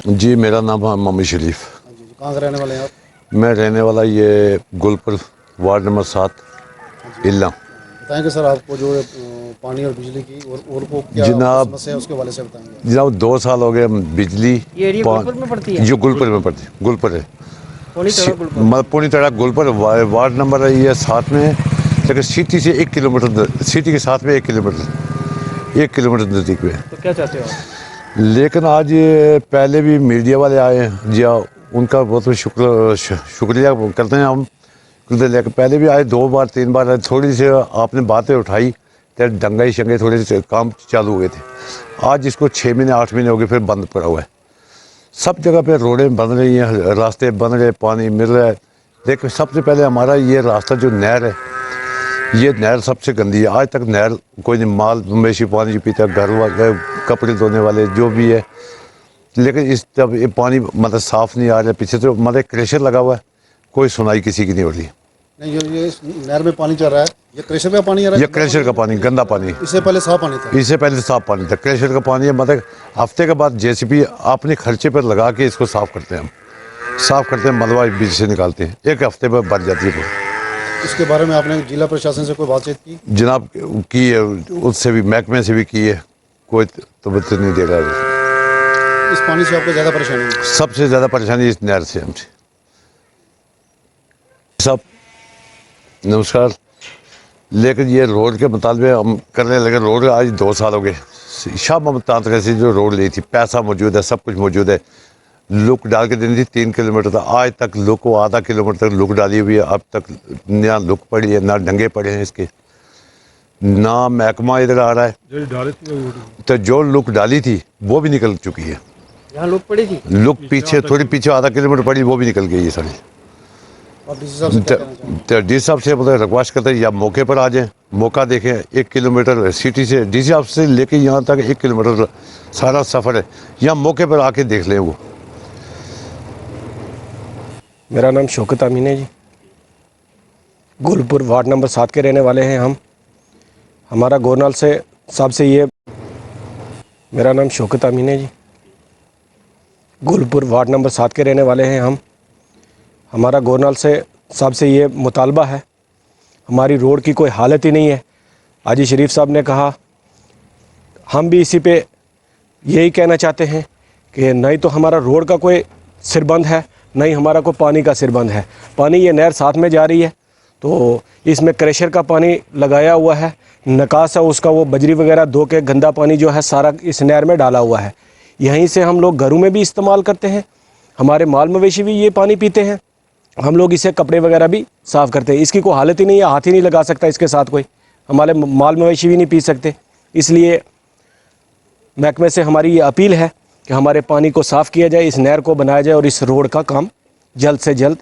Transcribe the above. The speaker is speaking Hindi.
जी, मेरा नाम है मोहम्मद शरीफ। जी, कहाँ के रहने वाले हैं आप? मैं रहने वाला ये गुलपुर वार्ड नंबर 7 हाँ जी। इल्ला। बताएंगे सर आपको जो पानी और बिजली की और को क्या आपको जनाब समस्या है उसके हवाले से बताएंगे आप। जनाब 2 साल हो गए बिजली ये एरिया गुलपुर में पड़ती है? जो गुलपुर में पड़ती है, गुलपुर है, पौनी तड़ा गुलपुर। मतलब पूरी तरह गुलपुर वार्ड नंबर है ये 7 में है, लेकिन सिटी से 1 किलोमीटर, सिटी के साथ में 1 किलोमीटर नज़दीक में है। तो क्या चाहते हो आप? लेकिन आज ये पहले भी मीडिया वाले आए हैं जी, उनका बहुत बहुत शुक्रिया करते हैं हम। लेकिन पहले भी आए 2 बार 3 बार आए, थोड़ी सी आपने बातें उठाई तो दंगाई शंगे थोड़े से काम चालू हुए थे। आज इसको 6 महीने 8 महीने हो गए फिर बंद पड़ा हुआ है। सब जगह पे रोडें बन रही हैं, रास्ते बन रहे, पानी मिल रहा है। देखिए सबसे पहले हमारा ये रास्ता जो नहर है, ये नहर सबसे गंदी है। आज तक नहर कोई नहीं, माल मवेशी पानी पीता, घर वाले कपड़े धोने वाले जो भी है, लेकिन इस तब ये पानी मतलब साफ़ नहीं आ रहा है। पीछे तो मतलब क्रेशर लगा हुआ है, कोई सुनाई किसी की नहीं हो रही। नहीं, ये नहर में पानी चल रहा है, ये क्रेशर का पानी आ रहा है? ये क्रेशर का पानी, गंदा पानी। इससे पहले साफ पानी था? इससे पहले साफ पानी था, क्रेशर का पानी है। मतलब हफ्ते के बाद जेसीबी अपने खर्चे पर लगा के इसको साफ़ करते हैं, हम साफ़ करते हैं, मलबा बीच से निकालते हैं, 1 हफ्ते पर भर जाती है। इसके बारे में आपने जिला प्रशासन से कोई बातचीत की? जनाब की है, उससे भी महकमे से भी की है, कोई तवज्जो नहीं दे रहा है। इस पानी से आपको ज़्यादा परेशानी है? सबसे ज़्यादा परेशानी इस नहर से हमसे। सब नमस्कार। लेकिन ये रोड के मुतालबे हम करने लगे। रोड आज 2 साल हो गए। शाह मोहम्मद तांत्रिक से जो रोड ली थी, पैसा मौजूद है, सब कुछ मौजूद है। लुक डाल के देनी थी 3 किलोमीटर तक, आज तक लुक को आधा किलोमीटर तक लुक डाली हुई है। अब तक ना लुक पड़ी है, ना डंगे पड़े हैं इसके, ना महकमा इधर आ रहा है। तो जो लुक डाली थी वो भी निकल चुकी है। यहाँ लोग पड़ी थी? लुक पीछे, थोड़ी पीछे आधा किलोमीटर पड़ी, वो भी निकल गई है सारी। आप डीसी साहब से क्या कहना चाहेंगे? तो डी साहब से मतलब रिक्वेस्ट करते हैं या मौके पर आ जाएं, मौका देखें। 1 किलोमीटर सिटी से डी साहब से लेके यहाँ तक 1 किलोमीटर सारा सफ़र है, यहाँ मौके पर आके देख लें वो। मेरा नाम शौकत अमीन है जी। गुलपुर वार्ड नंबर 7 के रहने वाले हैं हम। हमारा गोरनाल से साहब से ये मेरा नाम शौकत अमीन है जी। गुलपुर वार्ड नंबर 7 के रहने वाले हैं हम। हमारा गोरनाल से साहब से ये मुतालबा है, हमारी रोड की कोई हालत ही नहीं है। हाजी शरीफ साहब ने कहा, हम भी इसी पे यही कहना चाहते हैं कि नहीं तो हमारा रोड का कोई सिरबंद है, नहीं हमारा कोई पानी का सिरबंद है। पानी ये नहर साथ में जा रही है, तो इसमें क्रेशर का पानी लगाया हुआ है, निकास है उसका, वो बजरी वगैरह धो के गंदा पानी जो है सारा इस नहर में डाला हुआ है। यहीं से हम लोग घरों में भी इस्तेमाल करते हैं, हमारे माल मवेशी भी ये पानी पीते हैं, हम लोग इसे कपड़े वगैरह भी साफ़ करते हैं। इसकी कोई हालत ही नहीं है, हाथ ही नहीं लगा सकता इसके साथ कोई, हमारे माल मवेशी भी नहीं पी सकते। इसलिए महकमे से हमारी ये अपील है कि हमारे पानी को साफ़ किया जाए, इस नहर को बनाया जाए और इस रोड का काम जल्द से जल्द